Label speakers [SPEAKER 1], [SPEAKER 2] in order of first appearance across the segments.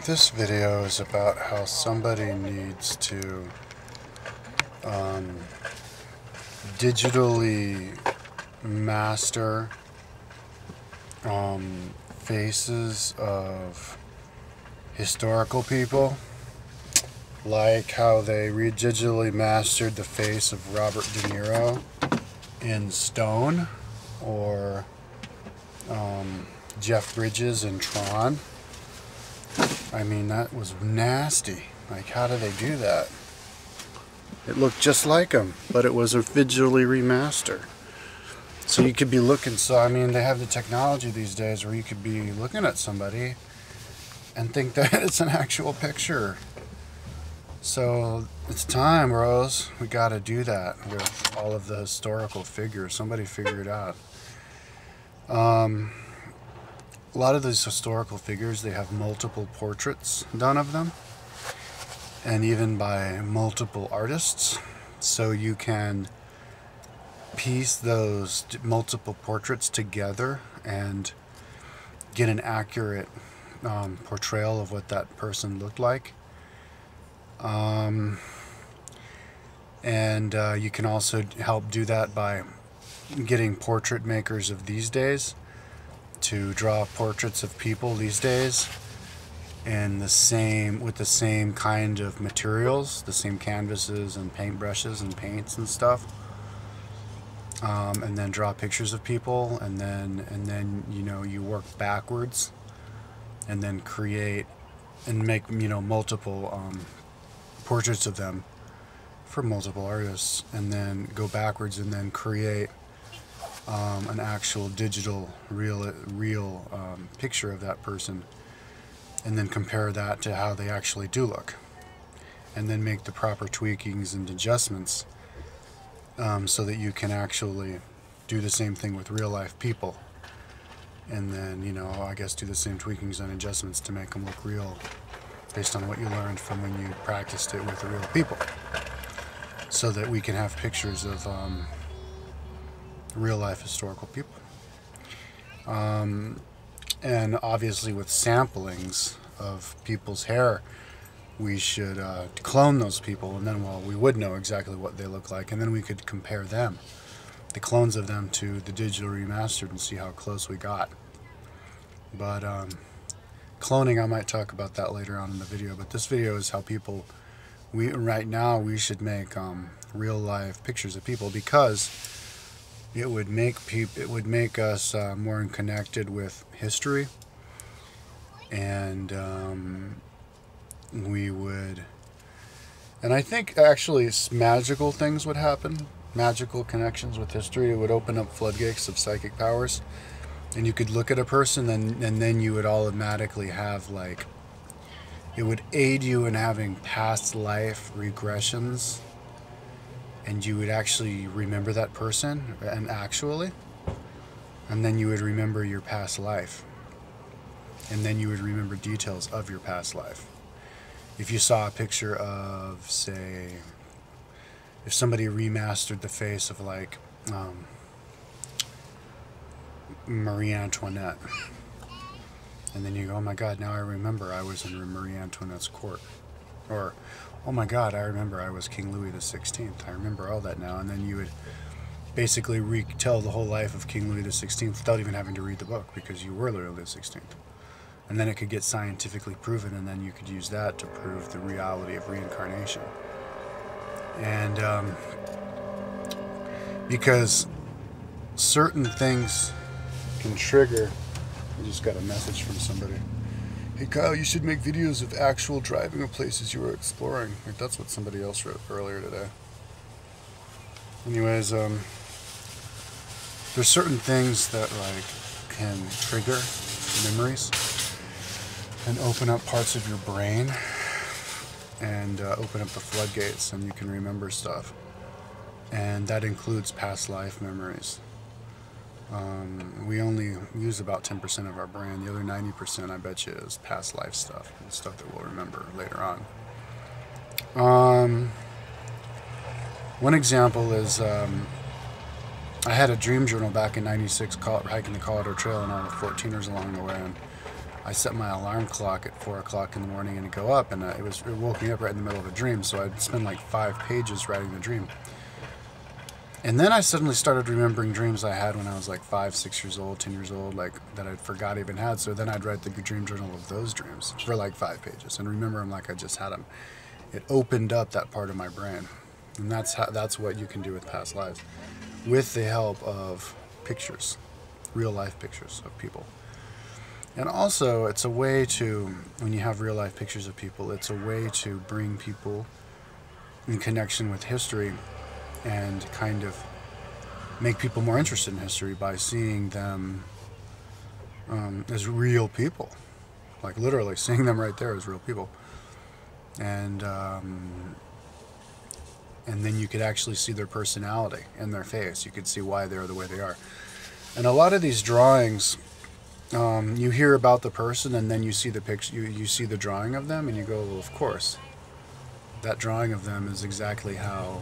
[SPEAKER 1] This video is about how somebody needs to digitally master faces of historical people, like how they digitally mastered the face of Robert De Niro in Stone, or Jeff Bridges in Tron. I mean, that was nasty. Like, how do they do that? It looked just like him, but it was a digitally remaster. So you could be looking, I mean, they have the technology these days where you could be looking at somebody and think that it's an actual picture. So it's time, bros. We gotta do that with all of the historical figures. Somebody figure it out. A lot of these historical figures, they have multiple portraits done of them, and even by multiple artists. So you can piece those multiple portraits together and get an accurate portrayal of what that person looked like. You can also help do that by getting portrait makers of these days to draw portraits of people these days in with the same kind of materials, the same canvases and paintbrushes and paints and stuff, and then draw pictures of people, and then you work backwards and then create and make multiple portraits of them for multiple artists, and then go backwards and then create an actual digital real picture of that person, and then compare that to how they actually do look, and then make the proper tweakings and adjustments so that you can actually do the same thing with real life people, and then I guess do the same tweakings and adjustments to make them look real based on what you learned from when you practiced it with real people, so that we can have pictures of real life historical people. And obviously with samplings of people's hair, we should clone those people, and then we would know exactly what they look like, and then we could compare them, the clones of them, to the digital remastered, and see how close we got. But cloning, I might talk about that later on in the video, but this video is how right now we should make real life pictures of people, because it would make us more connected with history, and I think actually magical things would happen, magical connections with history. It would open up floodgates of psychic powers, and you could look at a person, and then you would automatically have, like, it would aid you in having past life regressions, and you would actually remember that person, and then you would remember your past life, and then you would remember details of your past life. If you saw a picture of, say, if somebody remastered the face of, like, Marie Antoinette, and then you go, oh my God, now I remember I was in Marie Antoinette's court, or oh my God, I remember I was King Louis XVI. I remember all that now. And then you would basically retell the whole life of King Louis XVI without even having to read the book, because you were Louis XVI. And then it could get scientifically proven, and then you could use that to prove the reality of reincarnation. And because certain things can trigger. I just got a message from somebody. Hey Kyle, you should make videos of actual driving of places you were exploring. Like, that's what somebody else wrote earlier today. Anyways, there's certain things that, like, can trigger memories and open up parts of your brain, and open up the floodgates, and you can remember stuff. And that includes past life memories. We only use about 10% of our brain. The other 90%, I bet you, is past life stuff, and stuff that we'll remember later on. One example is I had a dream journal back in '96, hiking the Colorado Trail, and all the 14ers along the way. And I set my alarm clock at 4 o'clock in the morning and it'd go up, and it woke me up right in the middle of a dream. So I'd spend like 5 pages writing the dream. And then I suddenly started remembering dreams I had when I was like 5, 6 years old, 10 years old, like that I forgot I even had. So then I'd write the dream journal of those dreams for like 5 pages and remember them like I just had them. It opened up that part of my brain, and that's what you can do with past lives, with the help of pictures, real life pictures of people. And also, it's a way to, when you have real life pictures of people, it's a way to bring people in connection with history and kind of make people more interested in history by seeing them as real people, like literally seeing them right there as real people. And then you could actually see their personality in their face. You could see why they're the way they are. And a lot of these drawings, you hear about the person and then you see the picture, you see the drawing of them, and you go, well, of course, that drawing of them is exactly how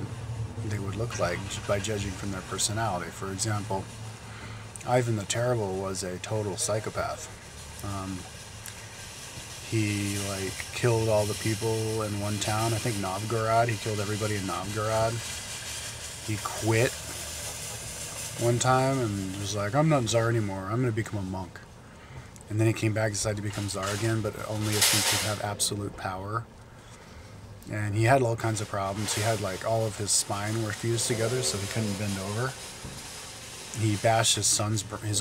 [SPEAKER 1] they would look like by judging from their personality. For example, Ivan the Terrible was a total psychopath. He like killed all the people in one town, I think Novgorod. He killed everybody in Novgorod. He quit one time and was like, I'm not Tsar anymore, I'm going to become a monk. And then he came back and decided to become Tsar again, but only if he could have absolute power. And he had all kinds of problems. He had like all of his spine were fused together so he couldn't bend over. He bashed his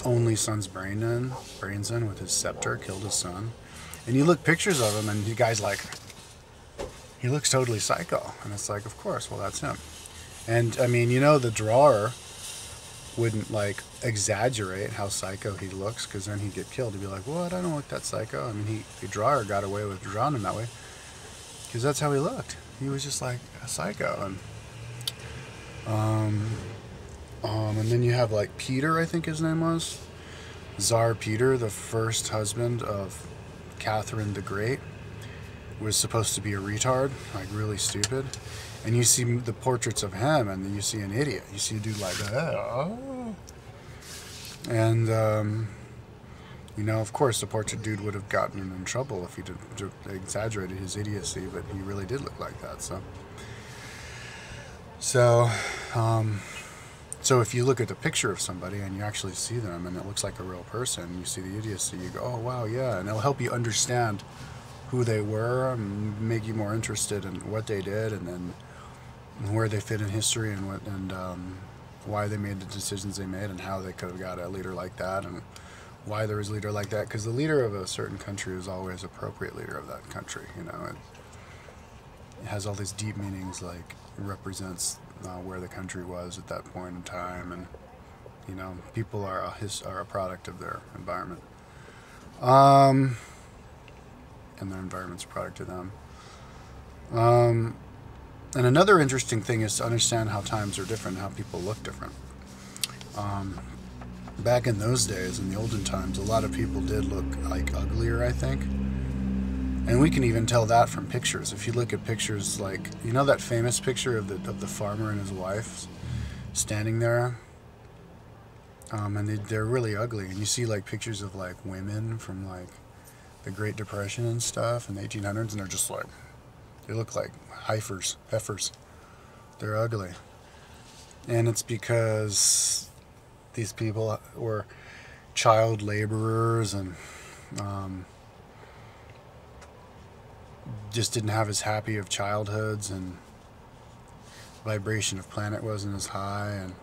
[SPEAKER 1] only son's brains in with his scepter, killed his son. And you look pictures of him and you guys like, he looks totally psycho. And it's like, of course, well, that's him. And I mean, you know, the drawer wouldn't like exaggerate how psycho he looks, because then he'd get killed. He'd be like, what, I don't look that psycho. I mean, the drawer got away with drawing him that way because that's how he looked. He was just like a psycho. And then you have like Peter, I think his name was Tsar Peter, the first husband of Catherine the Great, was supposed to be a retard, like really stupid. And you see the portraits of him, and then you see an idiot. You see a dude like that. Oh. And, you know, of course, the portrait dude would have gotten him in trouble if he exaggerated his idiocy, but he really did look like that. So if you look at the picture of somebody and you actually see them and it looks like a real person, you see the idiocy, you go, oh, wow, yeah. And it'll help you understand who they were and make you more interested in what they did, and then where they fit in history, and why they made the decisions they made, and how they could have got a leader like that, and why there was a leader like that. Because the leader of a certain country is always appropriate leader of that country. You know, it has all these deep meanings, like it represents where the country was at that point in time, and you know, people are a product of their environment, and their environment's a product of them. And another interesting thing is to understand how times are different, how people look different. Back in those days, in the olden times, a lot of people did look like uglier, I think. And we can even tell that from pictures. If you look at pictures like, you know that famous picture of the farmer and his wife standing there? And they're really ugly. And you see like pictures of like women from like the Great Depression and stuff in the 1800s, and they're just like, they look like heifers. They're ugly. And it's because these people were child laborers and just didn't have as happy of childhoods, and vibration of planet wasn't as high, and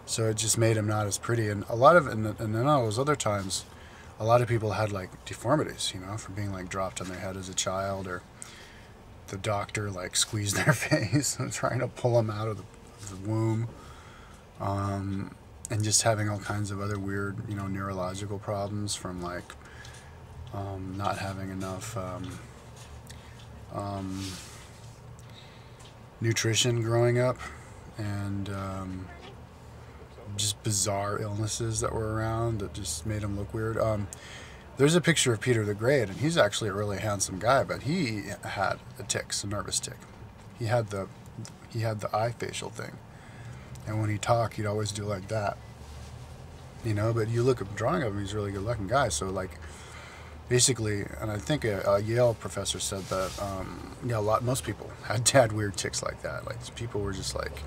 [SPEAKER 1] so it just made them not as pretty. And a lot of, and then all those other times, a lot of people had like deformities, you know, from being like dropped on their head as a child, or the doctor like squeezed their face and trying to pull them out of the womb, and just having all kinds of other weird, you know, neurological problems from like not having enough nutrition growing up, and just bizarre illnesses that were around that just made him look weird. There's a picture of Peter the Great, and he's actually a really handsome guy, but he had a nervous tic. He had the eye facial thing, and when he talked, he'd always do like that, you know. But you look at the drawing of him, he's a really good-looking guy. So like, basically, and I think a Yale professor said that yeah, most people had weird chicks like that. Like people were just like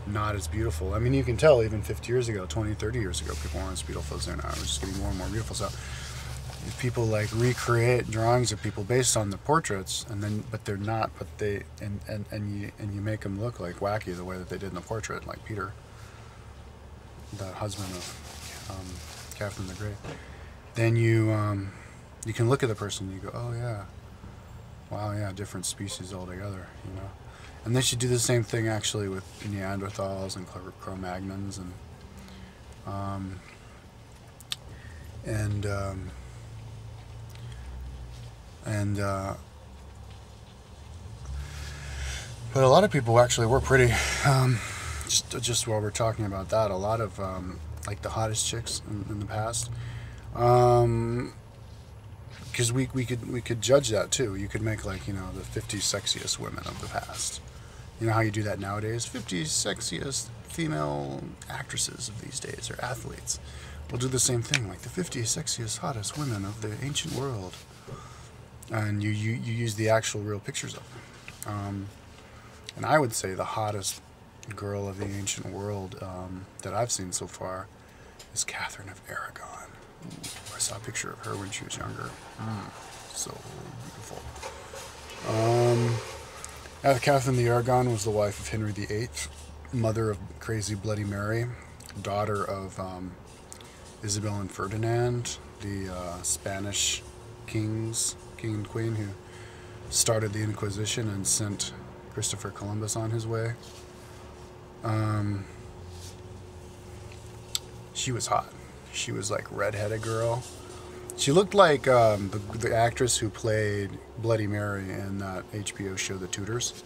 [SPEAKER 1] not as beautiful. I mean, you can tell even 50 years ago, 20, 30 years ago, people weren't as beautiful as they are now. It was just getting more and more beautiful. So if people like recreate drawings of people based on the portraits, and then but they're not, but they and you make them look like wacky the way that they did in the portrait, like Peter, the husband of Catherine the Great. Then you can look at the person and you go, oh yeah, wow, yeah, different species altogether, you know. And they should do the same thing actually with Neanderthals and Cro-Magnons um, and and but a lot of people actually were pretty. Just while we're talking about that, a lot of like the hottest chicks in the past. Because we could judge that too. You could make like, you know, the 50 sexiest women of the past. You know how you do that nowadays? 50 sexiest female actresses of these days, or athletes. We'll do the same thing, like the 50 sexiest, hottest women of the ancient world. And you use the actual real pictures of them. And I would say the hottest girl of the ancient world that I've seen so far is Catherine of Aragon. Ooh, I saw a picture of her when she was younger. So beautiful. Catherine the Aragon was the wife of Henry VIII, mother of crazy Bloody Mary, daughter of Isabel and Ferdinand, the Spanish king and queen who started the Inquisition and sent Christopher Columbus on his way. She was hot. She was like redheaded girl. She looked like the actress who played Bloody Mary in that HBO show The Tudors,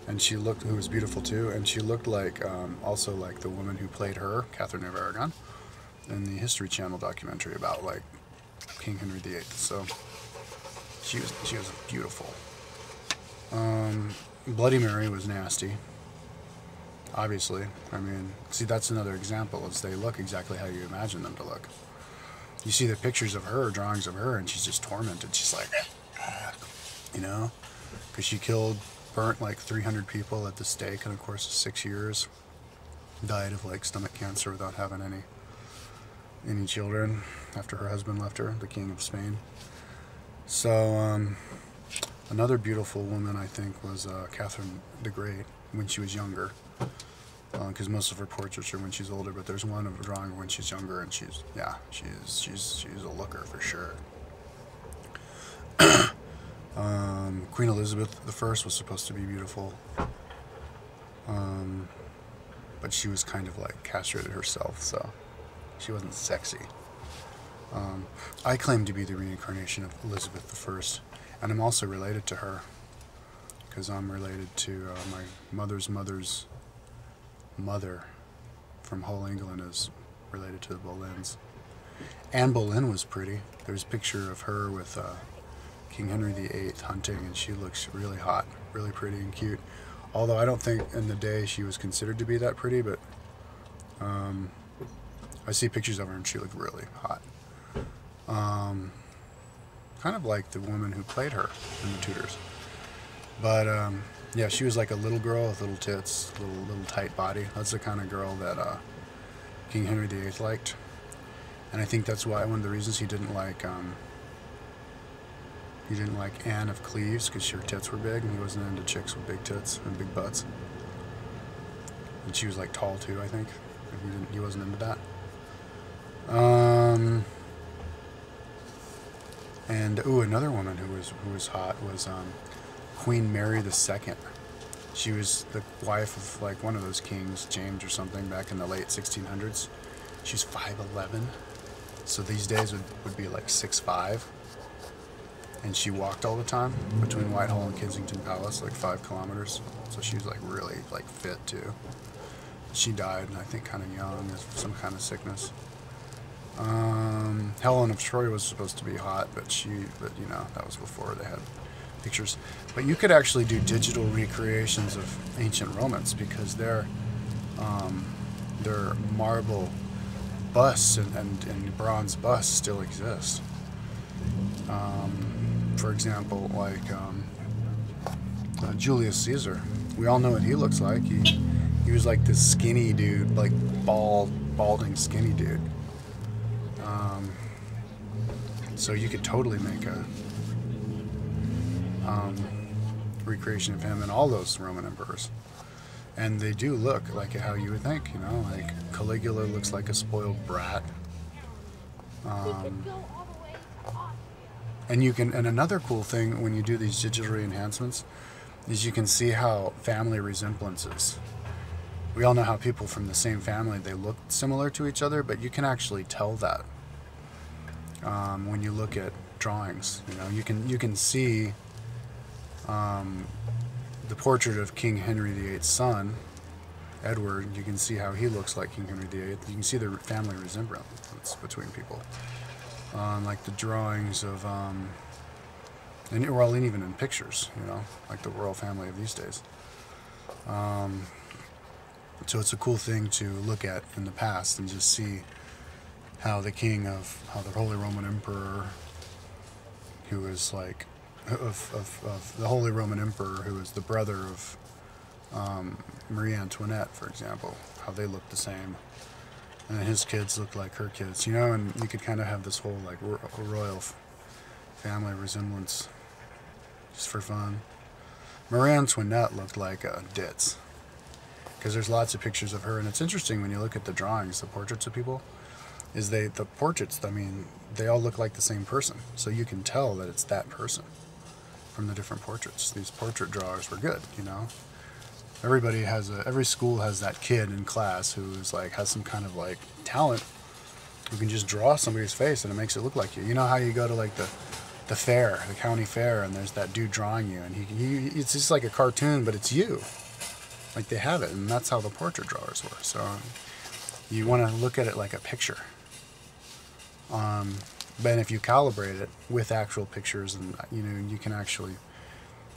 [SPEAKER 1] and who was beautiful too. And she looked like also like the woman who played her, Catherine of Aragon, in the History Channel documentary about like King Henry VIII. So she was beautiful. Bloody Mary was nasty. Obviously, I mean, see, that's another example, is they look exactly how you imagine them to look. You see the pictures of her, drawings of her, and she's just tormented. She's like, you know, because she burnt like 300 people at the stake in a course of 6 years. Died of like stomach cancer without having any children after her husband left her, the King of Spain. So another beautiful woman, I think, was Catherine the Great when she was younger. Because most of her portraits are when she's older, but there's one of a drawing when she's younger, and she's a looker for sure. Queen Elizabeth I was supposed to be beautiful, but she was kind of like castrated herself, so she wasn't sexy. I claim to be the reincarnation of Elizabeth I, and I'm also related to her, because I'm related to my mother's mother's mother from Hull, England, is related to the Boleyns. Anne Boleyn was pretty. There's a picture of her with King Henry VIII hunting, and she looks really hot, really pretty and cute. Although I don't think in the day she was considered to be that pretty, but I see pictures of her and she looked really hot. Kind of like the woman who played her in the Tudors. But yeah, she was like a little girl with little tits, little tight body. That's the kind of girl that King Henry VIII liked, and I think that's why one of the reasons he didn't like Anne of Cleves, because her tits were big, and he wasn't into chicks with big tits and big butts. And she was like tall too, I think. He wasn't into that. And another woman who was hot was Queen Mary II. She was the wife of like one of those kings, James or something, back in the late 1600s. She's 5'11", so these days would be like 6'5". And she walked all the time between Whitehall and Kensington Palace, like 5 kilometers. So she was like really like fit too. She died, I think, kind of young, of some kind of sickness. Helen of Troy was supposed to be hot, but you know, that was before they had pictures. But you could actually do digital recreations of ancient Romans, because their marble busts and bronze busts still exist. For example, like Julius Caesar. We all know what he looks like. He was like this skinny dude, like balding skinny dude. So you could totally make a recreation of him and all those Roman emperors. And they do look like how you would think, you know, like Caligula looks like a spoiled brat. And you can, and another cool thing when you do these digital enhancements is you can see how family resemblances. We all know how people from the same family, they look similar to each other, but you can actually tell that when you look at drawings. You know, you can see the portrait of King Henry VIII's son, Edward. You can see how he looks like King Henry VIII. You can see the family resemblance between people. Like the drawings of, and even in pictures, you know, like the royal family of these days. So it's a cool thing to look at in the past and just see how the Holy Roman Emperor, who was like, of the Holy Roman Emperor, who was the brother of Marie Antoinette, for example, how they looked the same. And his kids looked like her kids, you know, and you could kind of have this whole like royal family resemblance just for fun. Marie Antoinette looked like a ditz, because there's lots of pictures of her, and it's interesting when you look at the drawings, the portraits of people, is the portraits, I mean, they all look like the same person, so you can tell that it's that person from the different portraits. These portrait drawers were good, you know. Every school has that kid in class who's like, has some kind of like talent, who can just draw somebody's face and it makes it look like you. You know how you go to like the fair, the county fair, and there's that dude drawing you, and it's just like a cartoon, but it's you. Like they have it, and that's how the portrait drawers were. So you want to look at it like a picture. But if you calibrate it with actual pictures, and you know, you can actually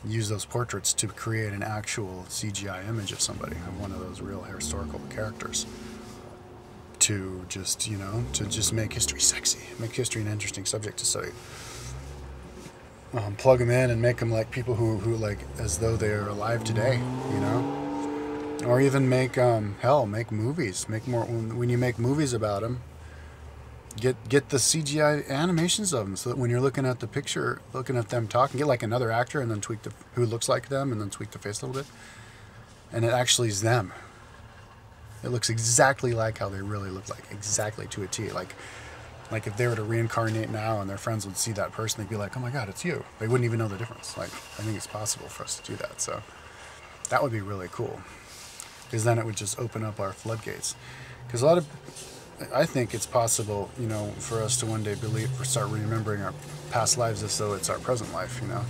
[SPEAKER 1] use those portraits to create an actual CGI image of somebody, of one of those real historical characters, to just, you know, to just make history sexy, make history an interesting subject to study. Plug them in and make them like people who like, as though they are alive today, you know, or even make make movies, make more, when you make movies about them, get the CGI animations of them, so that when you're looking at the picture, looking at them talking, get like another actor and then tweak who looks like them, and then tweak the face a little bit, and it actually is them. It looks exactly like how they really look like, exactly to a T. Like if they were to reincarnate now and their friends would see that person, they'd be like, oh my God, it's you. They wouldn't even know the difference. Like, I think it's possible for us to do that. So that would be really cool, because then it would just open up our floodgates. Because I think it's possible, you know, for us to one day start remembering our past lives as though it's our present life, you know,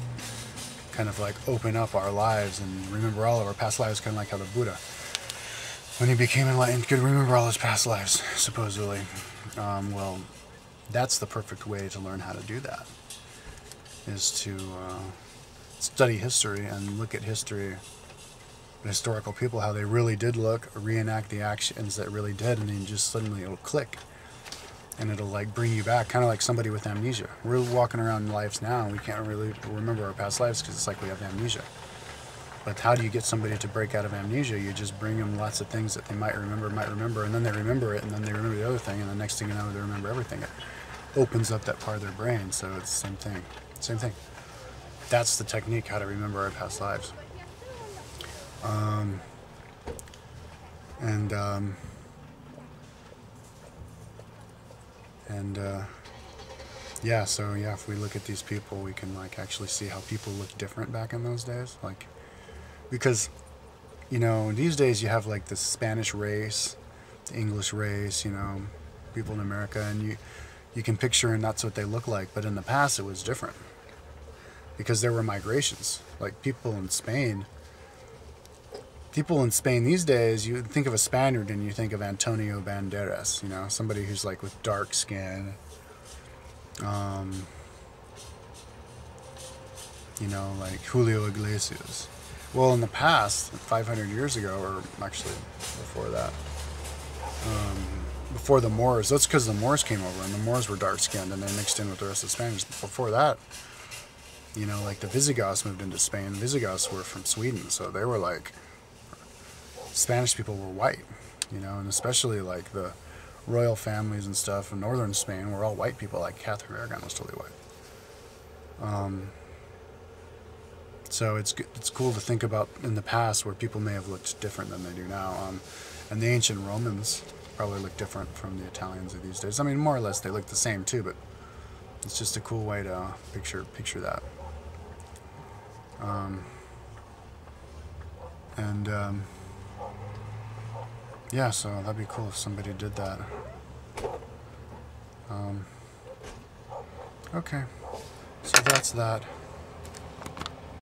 [SPEAKER 1] kind of like open up our lives and remember all of our past lives, kind of like how the Buddha, when he became enlightened, could remember all his past lives, supposedly. Well, that's the perfect way to learn how to do that, is to study history and look at history, historical people, how they really did look, reenact the actions that really did, and then just suddenly it'll click and it'll like bring you back, kind of like somebody with amnesia. We're walking around lives now and we can't really remember our past lives because it's like we have amnesia. But how do you get somebody to break out of amnesia? You just bring them lots of things that they might remember, and then they remember it, and then they remember the other thing, and the next thing you know, they remember everything. It opens up that part of their brain, so it's the same thing. That's the technique, how to remember our past lives. Yeah, so yeah, if we look at these people, we can like actually see how people look different back in those days, like, because, you know, these days you have like the Spanish race, the English race, you know, people in America, and you can picture, and that's what they look like. But in the past it was different, because there were migrations. Like people in Spain these days, you think of a Spaniard and you think of Antonio Banderas, you know, somebody who's like with dark skin, you know, like Julio Iglesias. Well, in the past, 500 years ago, or actually before that, before the Moors. That's because the Moors came over, and the Moors were dark skinned, and they mixed in with the rest of the Spaniards. Before that, you know, like the Visigoths moved into Spain. Visigoths were from Sweden, so they were like, Spanish people were white, you know, and especially like the royal families and stuff in northern Spain were all white people. Like Catherine of Aragon was totally white. So it's cool to think about in the past where people may have looked different than they do now. And the ancient Romans probably look different from the Italians of these days. I mean, more or less they look the same too, but it's just a cool way to picture that. Yeah, so that'd be cool if somebody did that. Okay, so that's that.